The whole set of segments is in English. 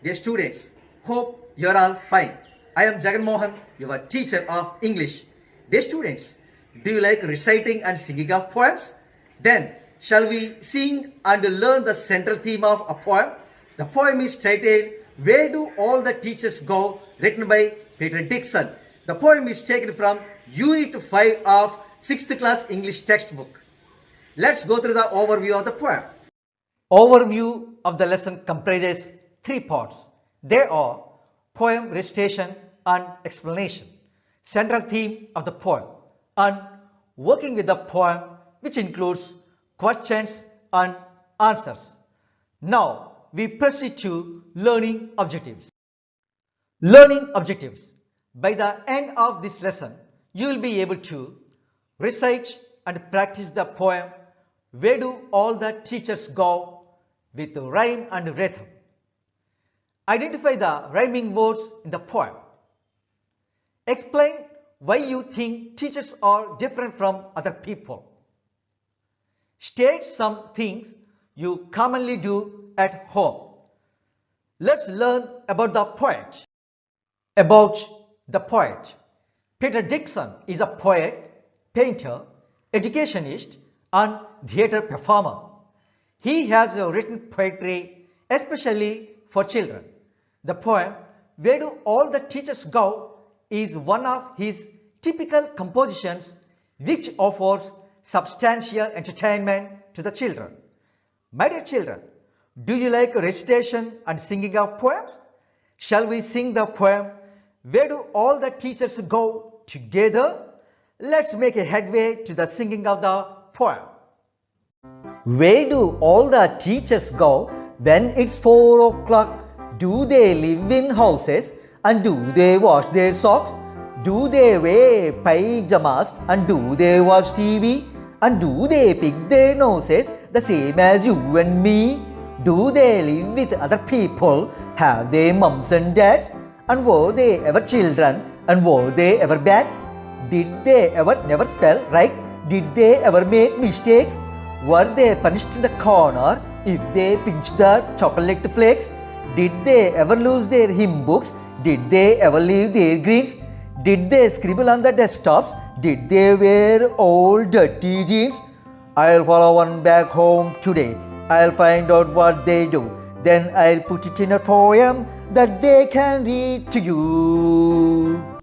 Dear students, hope you are all fine. I am Jagan Mohan, your teacher of English. Dear students, do you like reciting and singing of poems? Then, shall we sing and learn the central theme of a poem? The poem is titled, Where Do All the Teachers Go? Written by Peter Dixon. The poem is taken from Unit 5 of 6th class English textbook. Let's go through the overview of the poem. Overview of the lesson comprises 3 parts. They are poem, recitation and explanation, central theme of the poem, and working with the poem, which includes questions and answers. Now we proceed to learning objectives. Learning objectives. By the end of this lesson, you will be able to recite and practice the poem, Where Do All the Teachers Go? With rhyme and rhythm. Identify the rhyming words in the poem. Explain why you think teachers are different from other people. State some things you commonly do at home. Let's learn about the poet. About the poet. Peter Dixon is a poet, painter, educationist and theatre performer. He has written poetry especially for children. The poem, Where Do All the Teachers Go? Is one of his typical compositions which offers substantial entertainment to the children. My dear children, do you like recitation and singing of poems? Shall we sing the poem, Where Do All the Teachers Go? Together? Let's make a headway to the singing of the poem. Where do all the teachers go when it's 4 o'clock? Do they live in houses and do they wash their socks? Do they wear pyjamas and do they watch TV? And do they pick their noses the same as you and me? Do they live with other people? Have they mums and dads? And were they ever children? And were they ever bad? Did they ever never spell right? Did they ever make mistakes? Were they punished in the corner if they pinched the chocolate flakes? Did they ever lose their hymn books? Did they ever leave their greens? Did they scribble on the desktops? Did they wear old dirty jeans? I'll follow one back home today. I'll find out what they do. Then I'll put it in a poem that they can read to you.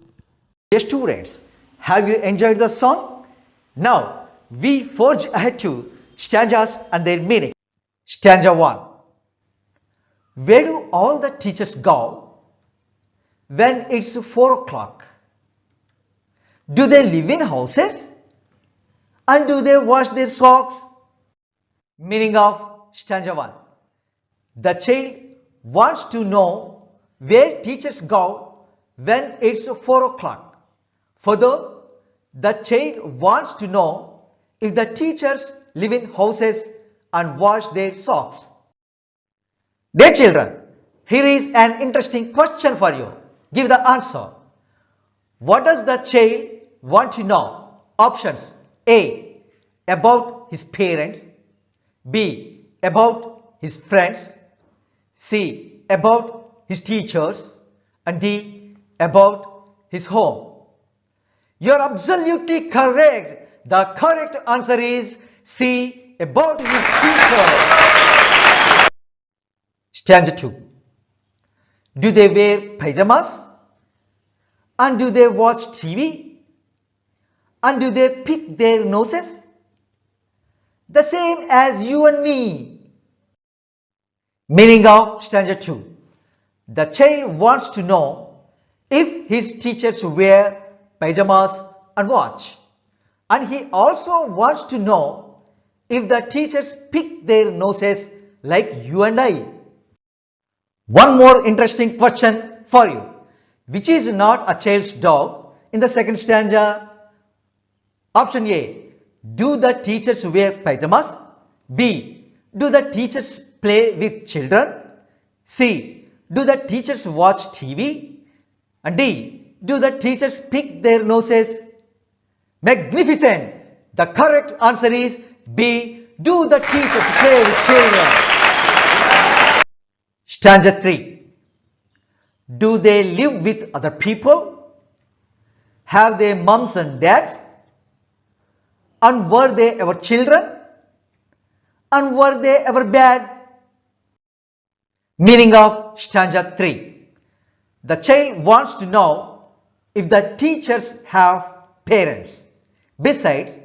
Dear students, have you enjoyed the song? Now we forge ahead to stanzas and their meaning. Stanza 1. Where do all the teachers go when it's 4 o'clock? Do they live in houses? And do they wash their socks? Meaning of stanza 1. The child wants to know where teachers go when it's 4 o'clock. Further, the child wants to know if the teachers live in houses and wash their socks. Dear children, here is an interesting question for you. Give the answer. What does the child want to know? Options. A. About his parents. B. About his friends. C. About his teachers. And D. About his home. You are absolutely correct. The correct answer is C. About his teacher. Stanza 2. Do they wear pyjamas? And do they watch TV? And do they pick their noses? The same as you and me. Meaning of stanza 2. The child wants to know if his teachers wear pyjamas and watch. And he also wants to know if the teachers pick their noses like you and I. One more interesting question for you. Which is not a child's dog in the second stanza? Option A. Do the teachers wear pyjamas? B. Do the teachers play with children? C. Do the teachers watch TV? And D. Do the teachers pick their noses? Magnificent! The correct answer is B. Do the teachers play with children? Stanza 3. Do they live with other people? Have they moms and dads? And were they ever children? And were they ever bad? Meaning of stanza 3. The child wants to know if the teachers have parents. Besides,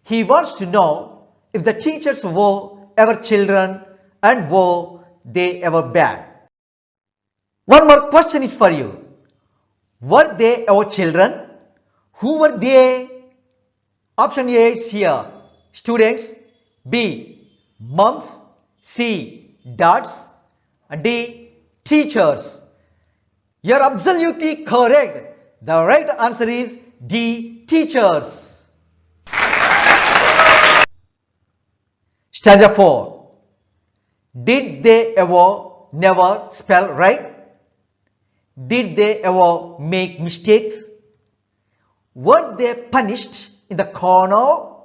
he wants to know if the teachers were ever children and were they ever bad. One more question is for you. Were they ever children? Who were they? Option A is here. Students. B. Moms. C. Dads. And D. Teachers. You are absolutely correct. The right answer is D. Teachers. Stanza 4. Did they ever never spell right? Did they ever make mistakes? Were they punished in the corner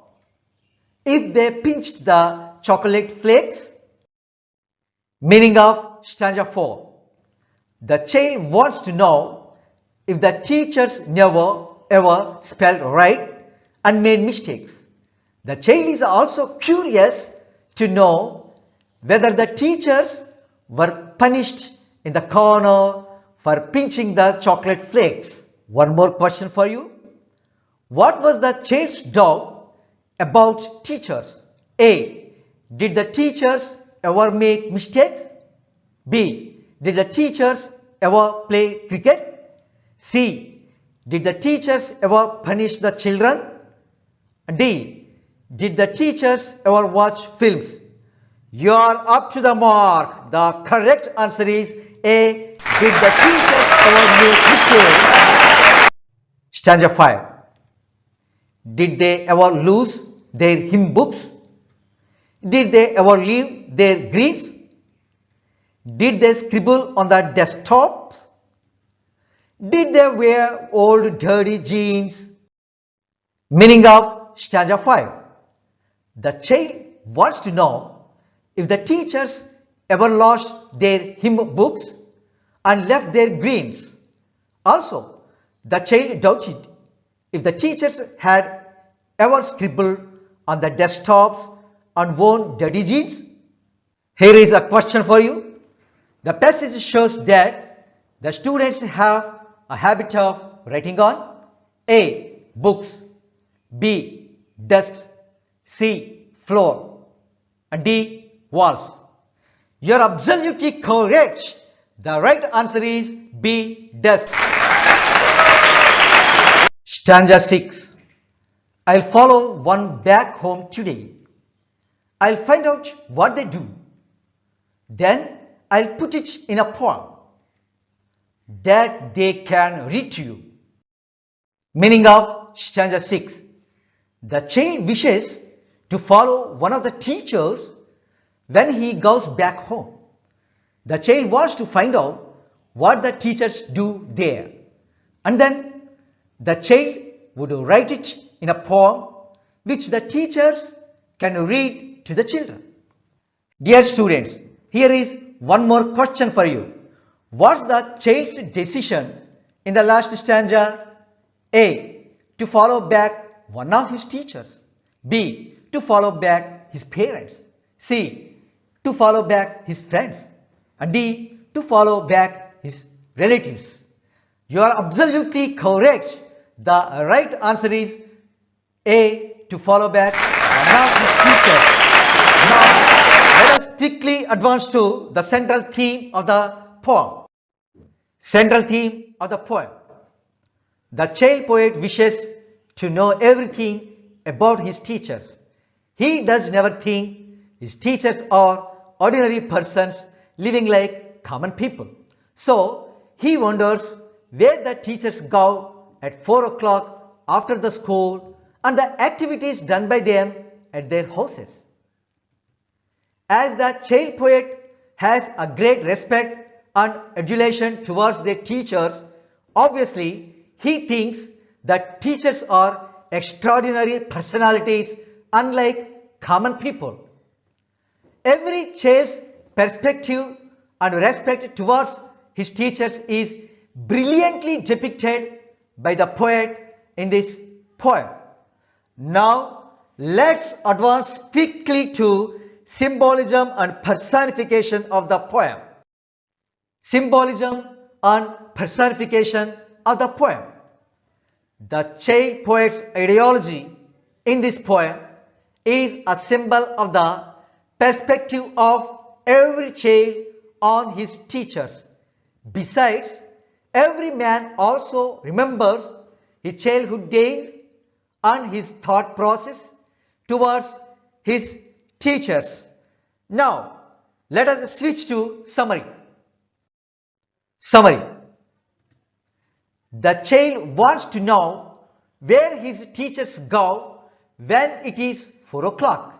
if they pinched the chocolate flakes? Meaning of stanza 4. The child wants to know if the teachers never ever spelled right and made mistakes. The child is also curious to know whether the teachers were punished in the corner for pinching the chocolate flakes. One more question for you. What was the child's doubt about teachers? A. Did the teachers ever make mistakes? B. Did the teachers ever play cricket? C. Did the teachers ever punish the children? D. Did the teachers ever watch films? You are up to the mark. The correct answer is A. Did the teachers ever make mistakes? Stanza 5. Did they ever lose their hymn books? Did they ever leave their greens? Did they scribble on the desktops? Did they wear old dirty jeans? Meaning of stanza 5. The child wants to know if the teachers ever lost their hymn books and left their greens. Also, the child doubted if the teachers had ever scribbled on the desktops and worn dirty jeans. Here is a question for you. The passage shows that the students have a habit of writing on A. Books, B. Desks, C. Floor, and D. Walls. You are absolutely correct. The right answer is B. Desk. Stanza 6. I'll follow one back home today. I'll find out what they do. Then I'll put it in a poem that they can read to you. Meaning of stanza 6. The child wishes to follow one of the teachers when he goes back home. The child wants to find out what the teachers do there. And then the child would write it in a poem which the teachers can read to the children. Dear students, here is one more question for you. What's the child's decision in the last stanza? A. To follow back one of his teachers. B. To follow back his parents. C. To follow back his friends. And D. To follow back his relatives. You are absolutely correct. The right answer is A. To follow back one of his teachers. Now, let us quickly advance to the central theme of the poem. Central theme of the poem. The child poet wishes to know everything about his teachers. He does never think his teachers are ordinary persons living like common people. So, he wonders where the teachers go at 4 o'clock after the school and the activities done by them at their houses. As the child poet has a great respect and adulation towards their teachers, obviously he thinks that teachers are extraordinary personalities unlike common people. Every child's perspective and respect towards his teachers is brilliantly depicted by the poet in this poem. Now, let's advance quickly to symbolism and personification of the poem. Symbolism and personification of the poem. The child poet's ideology in this poem is a symbol of the perspective of every child on his teachers. Besides, every man also remembers his childhood days and his thought process towards his teachers. Now, let us switch to summary. Summary. The child wants to know where his teachers go when it is 4 o'clock.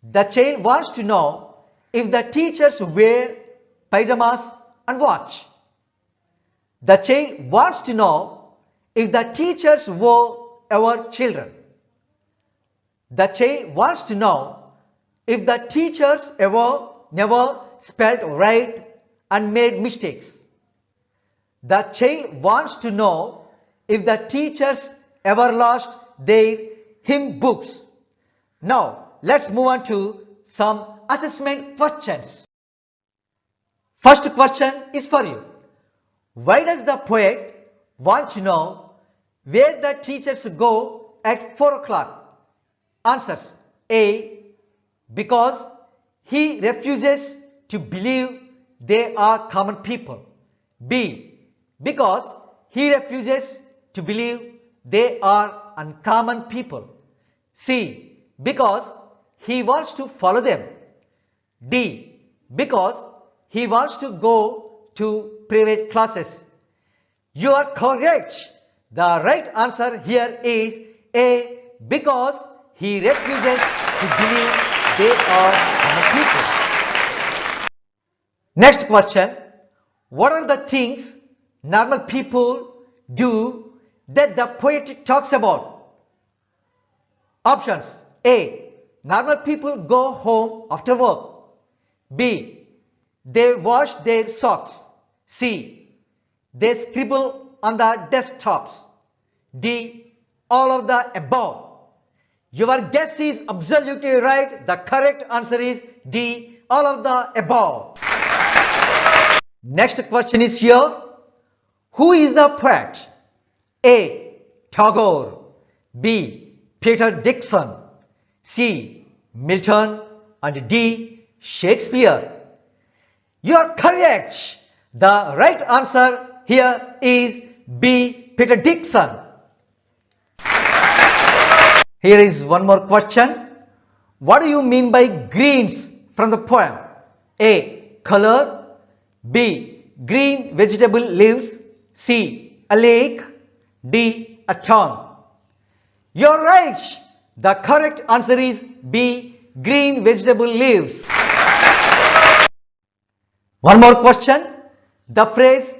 The child wants to know if the teachers wear pajamas and watch. The child wants to know if the teachers were our children. The child wants to know if the teachers never spelled right and made mistakes. The child wants to know if the teachers ever lost their hymn books. Now, let's move on to some assessment questions. First question is for you. Why does the poet want to know where the teachers go at 4 o'clock? Answers. A. Because he refuses to believe they are common people. B. Because he refuses to believe they are uncommon people. C. Because he wants to follow them. D. Because he wants to go to private classes. You are correct. The right answer here is A. Because he refuses to believe they are common people. Next question. What are the things normal people do that the poet talks about? Options. A. Normal people go home after work. B. They wash their socks. C. They scribble on the desktops. D. All of the above. Your guess is absolutely right. The correct answer is D. All of the above. Next question is here. Who is the poet? A. Tagore. B. Peter Dixon. C. Milton. And D. Shakespeare. You are correct. The right answer here is B. Peter Dixon. Here is one more question. What do you mean by greens from the poem? A. Color. B. Green vegetable leaves. C. A lake. D. A town. You are right. The correct answer is B. Green vegetable leaves. One more question. The phrase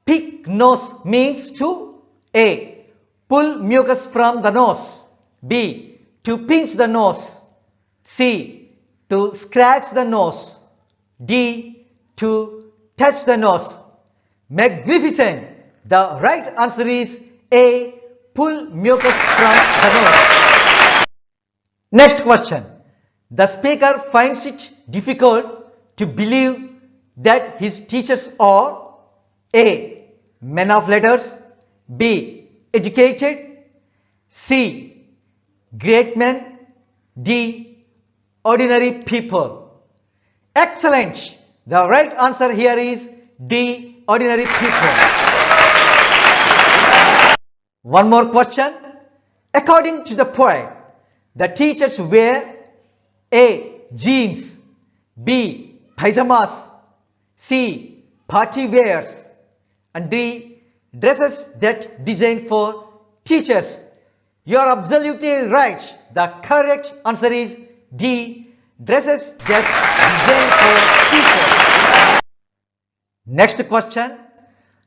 pick nose means to A. Pull mucus from the nose. B. To pinch the nose. C. To scratch the nose. D. To touch the nose. Magnificent. The right answer is A. Pull mucus from the nose. Next question. The speaker finds it difficult to believe that his teachers are A. Men of letters. B. Educated. C. Great men. D. Ordinary people. Excellent. The right answer here is D. Ordinary people. One more question. According to the poet, the teachers wear A. Jeans. B. Pajamas. C. Party wears. And D. Dresses that designed for teachers. You are absolutely right. The correct answer is D. Dresses that designed for teachers. Next question.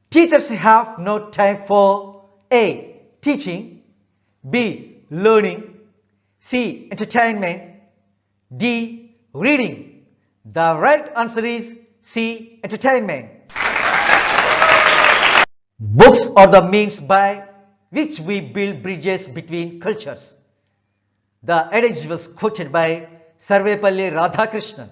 Teachers have no time for A. Teaching. B. Learning. C. Entertainment. D. Reading. The right answer is C. Entertainment. Books are the means by which we build bridges between cultures. The adage was quoted by Sarvepalli Radhakrishnan.